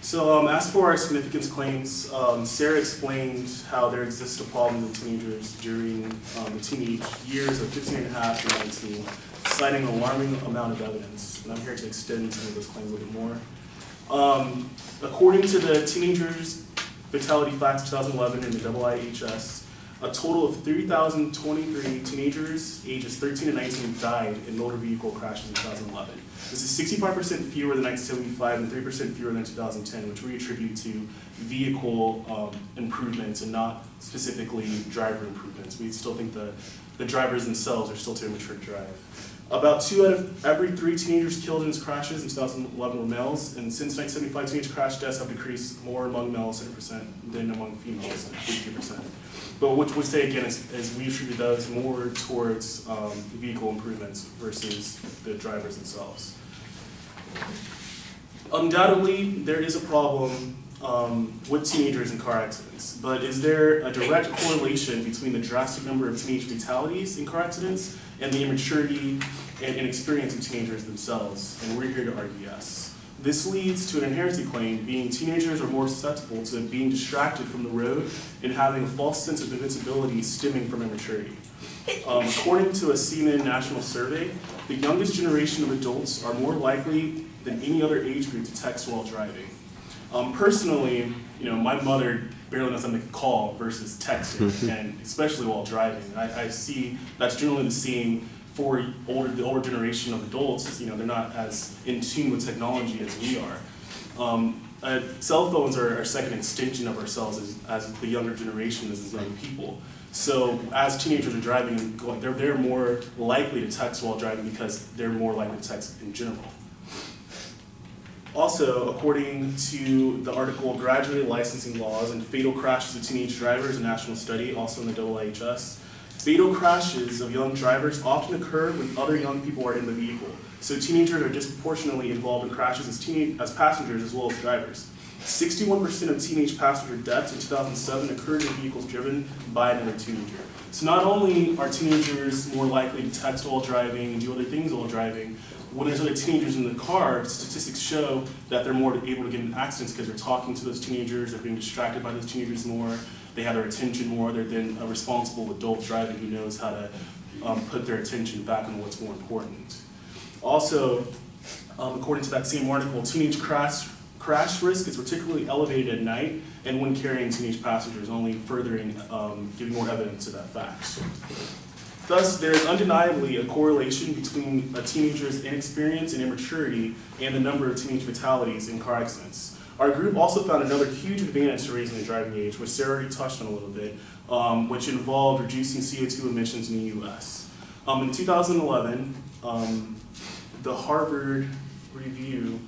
So as for our significance claims, Sarah explained how there exists a problem in teenagers during the teenage years of 15 and a half to 19, citing an alarming amount of evidence. And I'm here to extend some of those claims a little bit more. According to the Teenagers Fatality Facts 2011 in the IIHS, a total of 3,023 teenagers ages 13 to 19 died in motor vehicle crashes in 2011. This is 65% fewer than 1975 and 3% fewer than 2010, which we attribute to vehicle improvements and not specifically driver improvements. We still think the drivers themselves are still too immature to drive. About 2 out of every 3 teenagers killed in these crashes in 2011 were males, and since 1975, teenage crash deaths have decreased more among males, 7%, than among females, 52%. But what we say again is we attribute those more towards vehicle improvements versus the drivers themselves. Undoubtedly, there is a problem with teenagers in car accidents, but is there a direct correlation between the drastic number of teenage fatalities in car accidents and the immaturity and inexperience of teenagers themselves? And we're here to argue yes. This leads to an inherency claim, being teenagers are more susceptible to being distracted from the road and having a false sense of invincibility stemming from immaturity. According to a CNN national survey, the youngest generation of adults are more likely than any other age group to text while driving. Personally, my mother barely knows how to make a call versus texting, and especially while driving. I see that's generally the same for the older generation of adults. They're not as in tune with technology as we are. Cell phones are our second extension of ourselves as the younger generation, as young people. So as teenagers are driving and going, they're more likely to text while driving because they're more likely to text in general. Also, according to the article Graduated Licensing Laws and Fatal Crashes of Teenage Drivers, a national study, also in the IIHS, fatal crashes of young drivers often occur when other young people are in the vehicle. So teenagers are disproportionately involved in crashes as passengers as well as drivers. 61% of teenage passenger deaths in 2007 occurred in vehicles driven by another teenager. So not only are teenagers more likely to text while driving and do other things while driving, when there's other teenagers in the car, statistics show that they're more able to get in accidents because they're talking to those teenagers, they're being distracted by those teenagers more, they have their attention more, they're then a responsible adult driving who knows how to put their attention back on what's more important. Also, according to that same article, teenage crash risk is particularly elevated at night and when carrying teenage passengers, only furthering, giving more evidence to that fact. Thus, there is undeniably a correlation between a teenager's inexperience and immaturity and the number of teenage fatalities in car accidents. Our group also found another huge advantage to raising the driving age, which Sarah already touched on a little bit, which involved reducing CO2 emissions in the U.S. In 2011, the Harvard Review,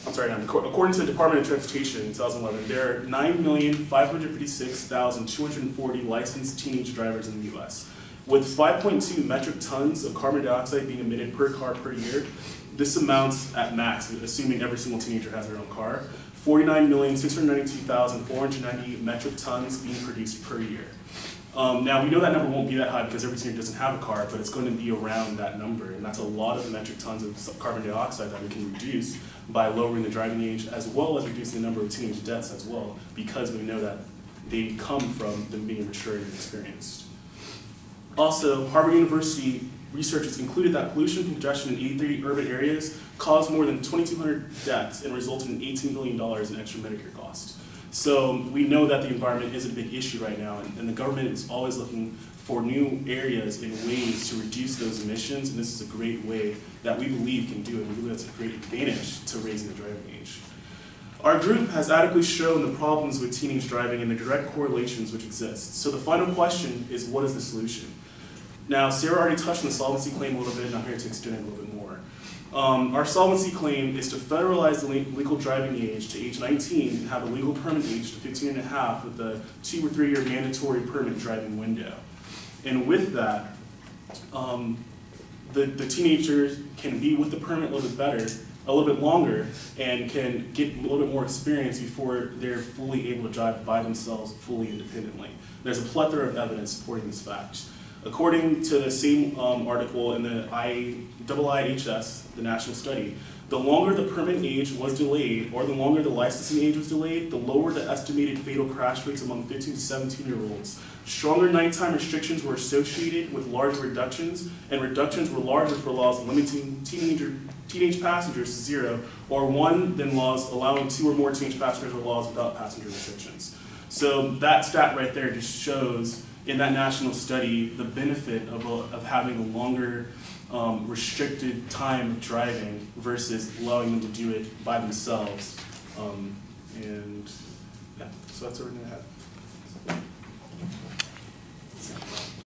according to the Department of Transportation in 2011, there are 9,556,240 licensed teenage drivers in the U.S. With 5.2 metric tons of carbon dioxide being emitted per car per year, this amounts at max, assuming every single teenager has their own car, 49,692,490 metric tons being produced per year. Now, we know that number won't be that high because every teenager doesn't have a car, but it's going to be around that number, and that's a lot of metric tons of carbon dioxide that we can reduce by lowering the driving age, as well as reducing the number of teenage deaths as well, because we know that they come from them being mature and experienced. Also, Harvard University research has concluded that pollution and congestion in 83 urban areas caused more than 2,200 deaths and resulted in $18 billion in extra Medicare costs. So we know that the environment is a big issue right now, and the government is always looking for new areas and ways to reduce those emissions, and this is a great way that we believe can do it. We believe that's a great advantage to raising the driving age. Our group has adequately shown the problems with teenage driving and the direct correlations which exist. So the final question is, what is the solution? Now, Sarah already touched on the solvency claim a little bit, and I'm here to extend it a little bit more. Our solvency claim is to federalize the legal driving age to age 19 and have a legal permit age to 15 and a half with a 2 or 3 year mandatory permit driving window. And with that, the teenagers can be with the permit a little bit better, a little bit longer, and can get a little bit more experience before they're fully able to drive by themselves fully independently. There's a plethora of evidence supporting this fact. According to the same article in the IIHS, the national study, the longer the permit age was delayed, or the longer the licensing age was delayed, the lower the estimated fatal crash rates among 15 to 17-year-olds. Stronger nighttime restrictions were associated with larger reductions, and reductions were larger for laws limiting teenage passengers to 0, or 1 than laws allowing 2 or more teenage passengers or laws without passenger restrictions. So that stat right there just shows in that national study the benefit of having a longer restricted time of driving versus allowing them to do it by themselves. And yeah, so that's what we're going to have.